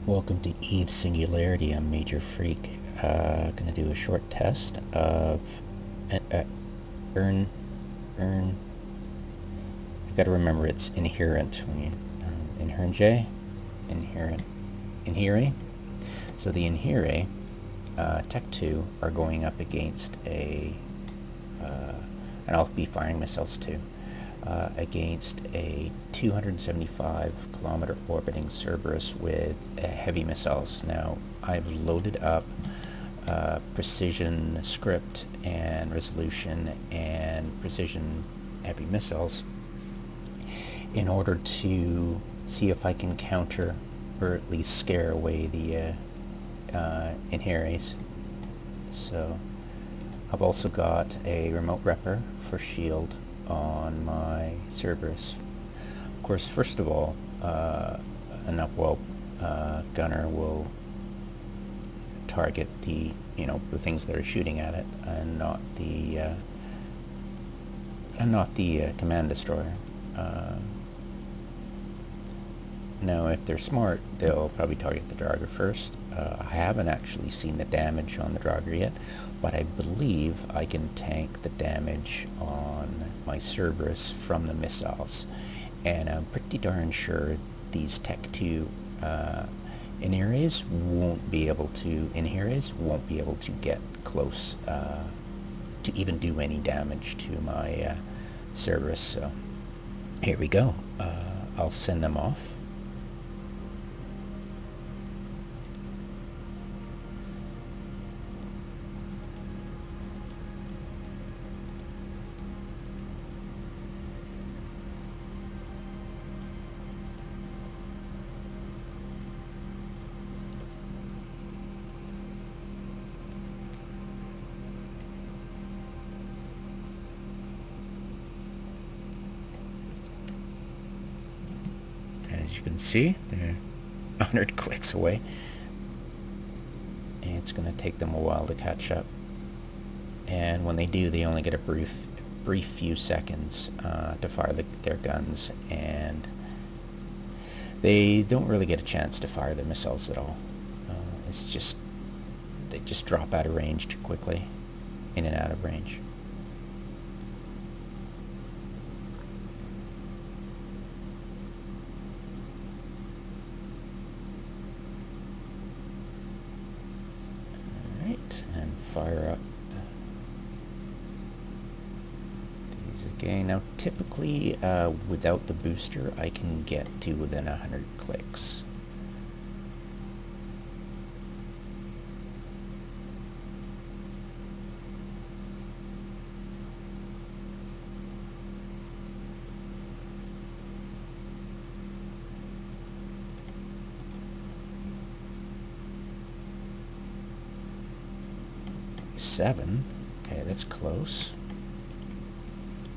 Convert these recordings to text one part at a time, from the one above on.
Welcome to Eve Singularity. I'm Major Freak. Gonna do a short test of earn. I gotta remember it's inherent when you Einherji. So the Einherji Tech 2 are going up against a and I'll be firing missiles too. Against a 275 kilometer orbiting Cerberus with heavy missiles. Now, I've loaded up precision script and resolution and precision heavy missiles in order to see if I can counter or at least scare away the Einherjis. So I've also got a remote repper for shield on my Cerberus. Of course, first of all, an upwell gunner will target the things that are shooting at it, and not the command destroyer. Now, if they're smart, they'll probably target the draugur first. I haven't actually seen the damage on the draugur yet, but I believe I can tank the damage on my Cerberus from the missiles. And I'm pretty darn sure these Tech 2 Einherjis won't be able to get close to even do any damage to my Cerberus. So here we go. I'll send them off. As you can see, they're 100 clicks away. And it's going to take them a while to catch up. And when they do, they only get a brief few seconds to fire their guns, and they don't really get a chance to fire their missiles at all. It's just, they just drop out of range too quickly, in and out of range. And fire up these again. Now, typically, without the booster, I can get to within 100 clicks. Seven. Okay, that's close.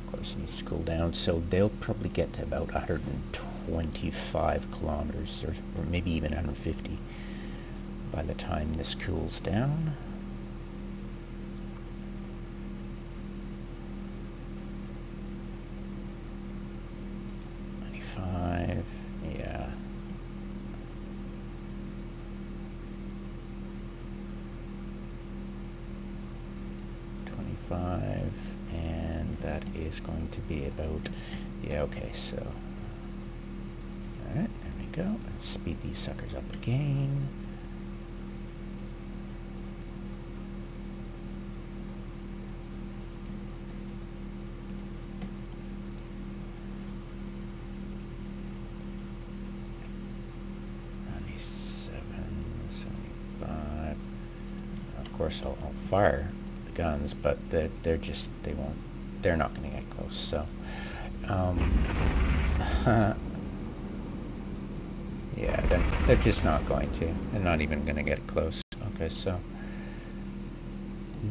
Of course, it needs to cool down, so they'll probably get to about 125 kilometers, or maybe even 150 by the time this cools down. Yeah. And that is going to be about, yeah, okay, so, alright, there we go. Let's speed these suckers up again. Of course, I'll fire the guns, but they're not going to get close. So, yeah, they're just not going to. They're not even going to get close. Okay, so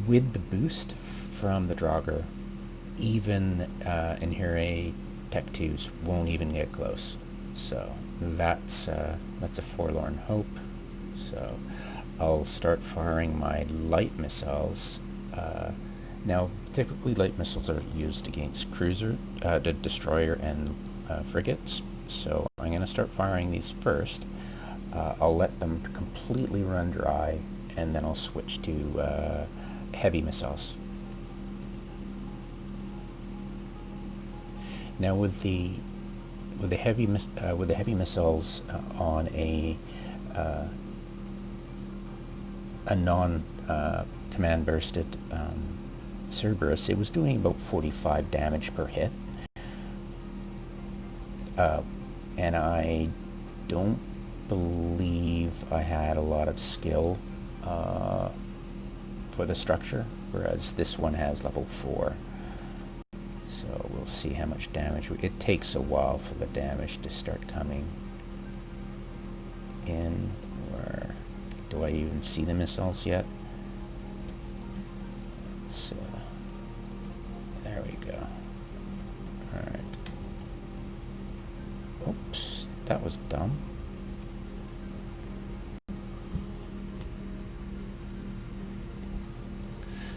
with the boost from the draugur, even Einherji Tech 2s won't even get close. So that's a forlorn hope. So I'll start firing my light missiles. Now, typically light missiles are used against destroyer and frigates. So I'm going to start firing these first. I'll let them completely run dry, and then I'll switch to heavy missiles. Now with the heavy missiles on a non command bursted Cerberus, it was doing about 45 damage per hit, and I don't believe I had a lot of skill for the structure, whereas this one has level 4. So we'll see how much damage. It takes a while for the damage to start coming in. Where do I even see the missiles yet? So there we go. All right. Oops, that was dumb.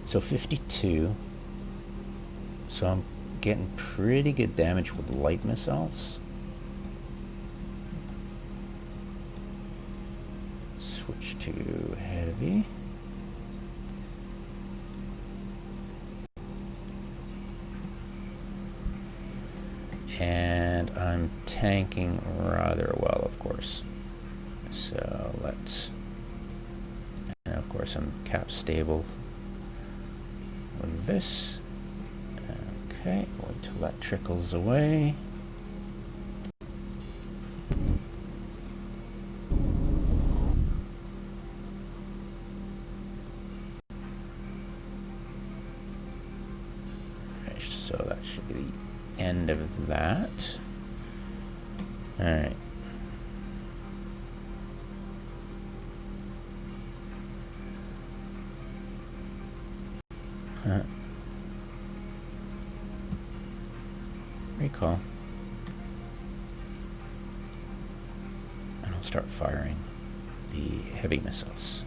So 52. So I'm getting pretty good damage with light missiles. Switch to heavy. And I'm tanking rather well, of course. So let's, and of course I'm cap stable with this. Okay, wait till that trickles away. Okay, so that should be the end of that. Alright. Recall. And I'll start firing the heavy missiles.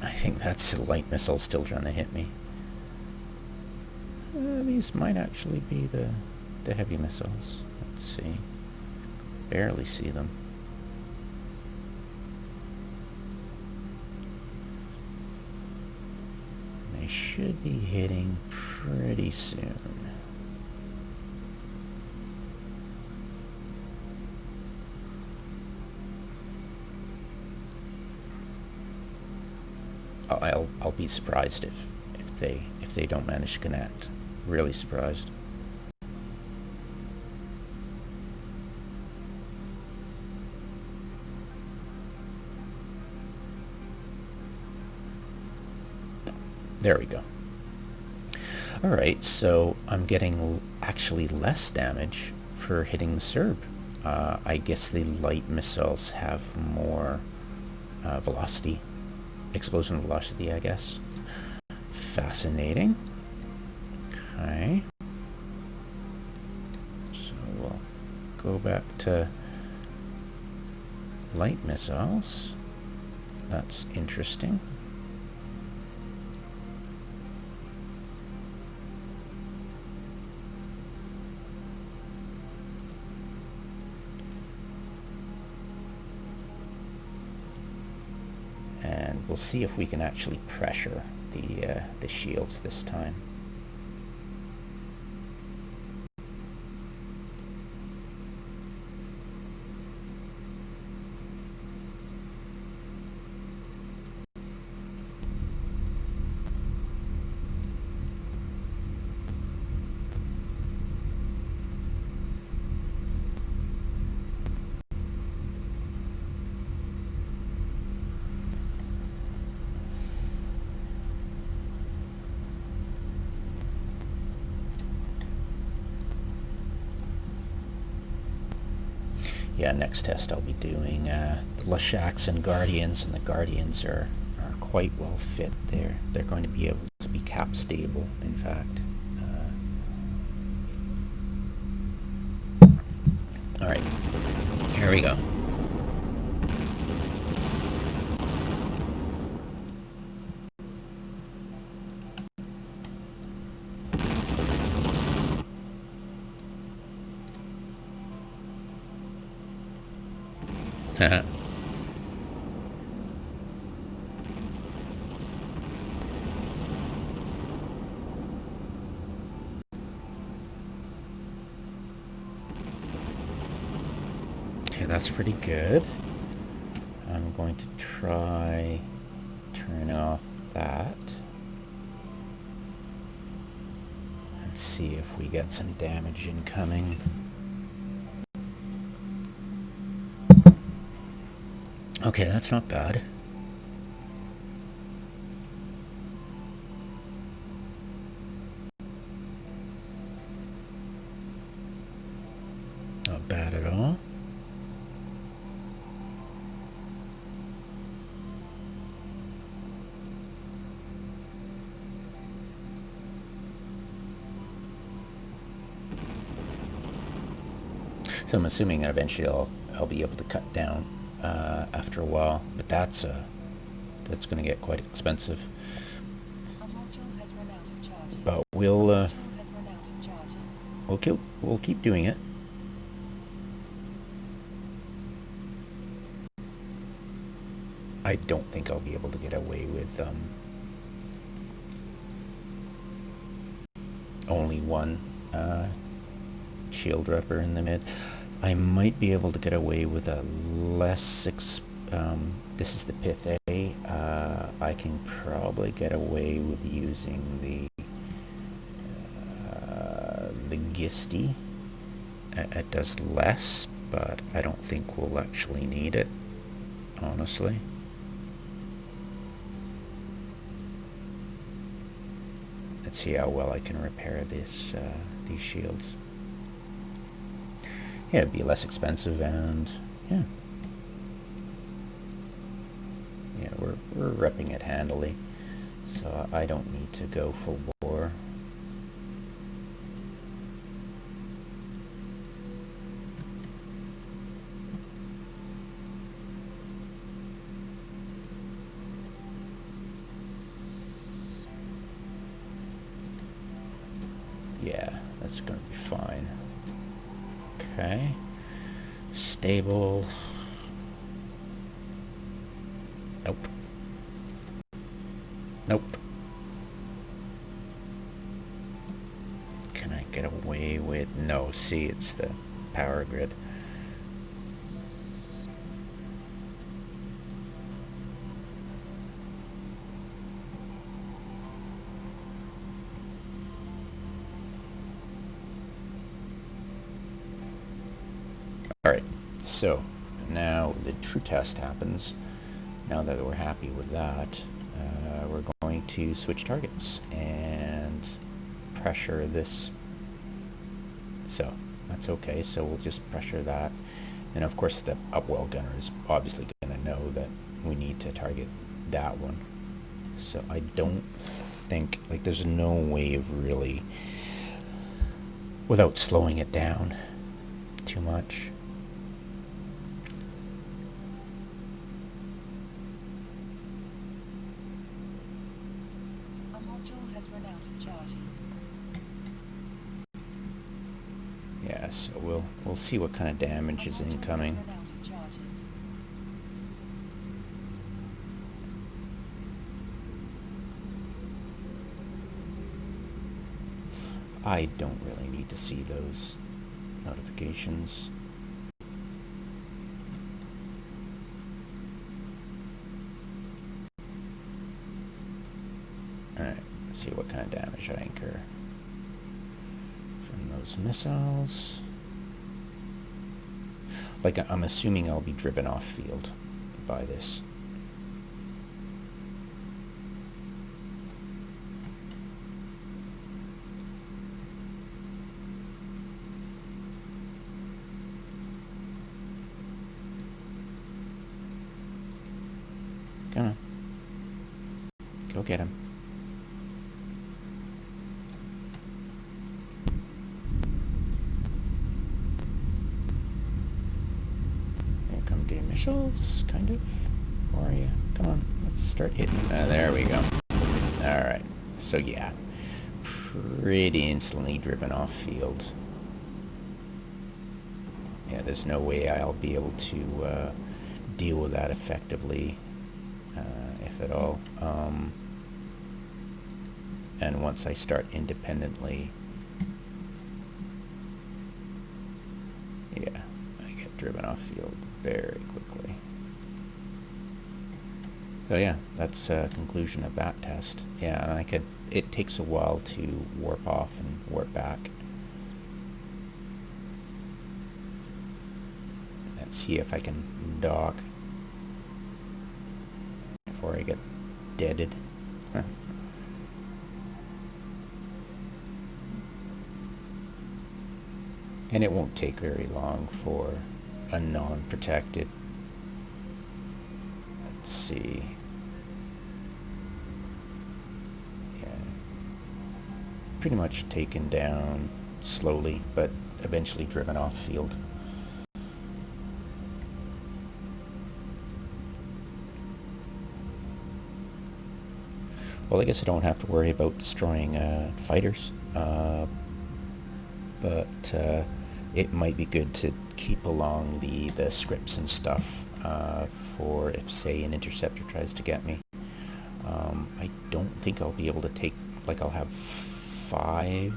I think that's a light missile still trying to hit me. These might actually be the heavy missiles. Let's see. Barely see them. They should be hitting pretty soon. I'll be surprised if they don't manage to connect. Really surprised. There we go. Alright, so I'm getting actually less damage for hitting the cerb. I guess the light missiles have more velocity, explosion velocity, I guess. Fascinating. Okay. So we'll go back to light missiles. That's interesting. And we'll see if we can actually pressure the shields this time. Yeah, next test I'll be doing the Lashaks and Guardians, and the Guardians are quite well fit. They're going to be able to be cap stable, in fact. Alright, here we go. Okay, that's pretty good. I'm going to try turning off that and see if we get some damage incoming. Okay, that's not bad. Not bad at all. So I'm assuming that eventually I'll be able to cut down after a while, but that's going to get quite expensive. But we'll keep doing it. I don't think I'll be able to get away with only one shield rubber in the mid. I might be able to get away with a less this is the pith A. I can probably get away with using the gisty. It does less, but I don't think we'll actually need it, honestly. Let's see how well I can repair this these shields. Yeah, it'd be less expensive, and yeah, we're repping it handily, so I don't need to go full bore. Yeah, that's gonna be fine. Okay, stable. Nope. Nope. Can I get away with... No, see, it's the power grid. Alright, so now the true test happens. Now that we're happy with that, we're going to switch targets and pressure this. So that's okay, so we'll just pressure that. And of course the upwell gunner is obviously going to know that we need to target that one. So I don't think, like, there's no way of really, without slowing it down too much. Yeah, so we'll see what kind of damage is incoming. I don't really need to see those notifications. Alright, let's see what kind of damage I incur from those missiles. Like, I'm assuming I'll be driven off field by this. Come on. Go get him. Here come the missiles, kind of. Where are you? Come on, let's start hitting. There we go. Alright, so yeah. Pretty instantly driven off field. Yeah, there's no way I'll be able to deal with that effectively, if at all. And once I start independently, yeah, I get driven off field very quickly. So yeah, that's a conclusion of that test. Yeah, and it takes a while to warp off and warp back. Let's see if I can dock before I get deaded. And it won't take very long for a non-protected. Let's see. Yeah. Pretty much taken down slowly, but eventually driven off field. Well, I guess I don't have to worry about destroying fighters, but it might be good to keep along the scripts and stuff for if, say, an interceptor tries to get me. I don't think I'll be able to take, like, I'll have 5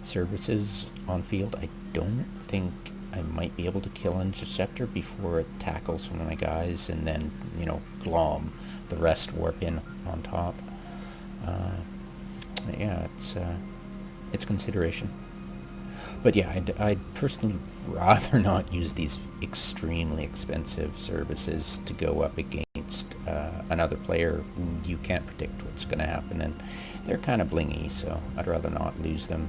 cerberuses on field. I don't think I might be able to kill an interceptor before it tackles one of my guys, and then, you know, glom. The rest warp in on top. Yeah, it's consideration. But yeah, I'd personally rather not use these extremely expensive services to go up against another player who you can't predict what's going to happen, and they're kind of blingy, so I'd rather not lose them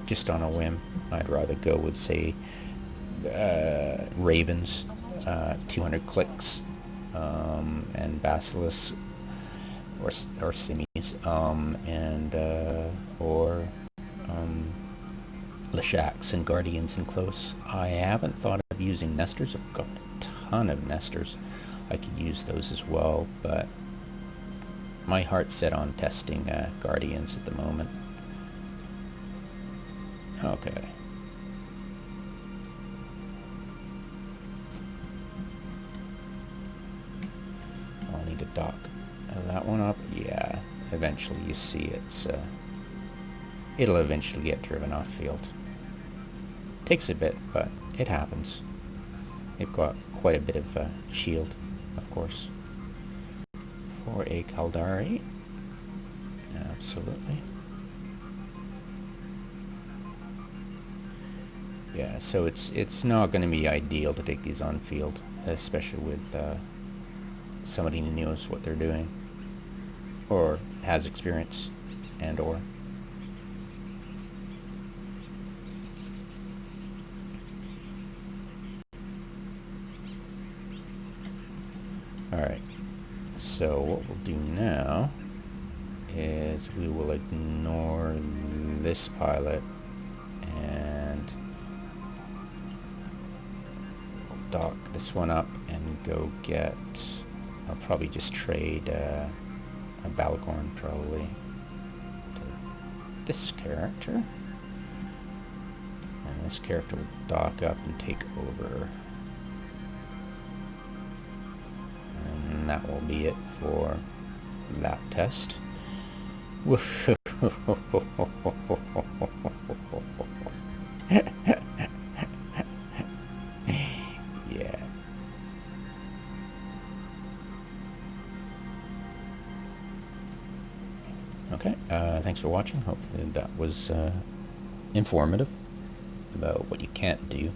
just on a whim. I'd rather go with, say, Ravens, 200 clicks, and Basilisk, or Simmies, or Leshaks and Guardians in close. I haven't thought of using Nesters. I've got a ton of Nesters. I could use those as well, but my heart's set on testing Guardians at the moment. Okay. I'll need to dock that one up. Yeah, eventually you see it'll eventually get driven off field. Takes a bit, but it happens. They've got quite a bit of shield, of course, for a Caldari. Absolutely. Yeah, so it's not going to be ideal to take these on field, especially with somebody who knows what they're doing, or has experience, and/or. Alright, so what we'll do now is we will ignore this pilot and we'll dock this one up and go get, I'll probably just trade a Balgorn probably to this character, and this character will dock up and take over. And that will be it for that test. Yeah. Okay, thanks for watching. Hopefully that was informative about what you can't do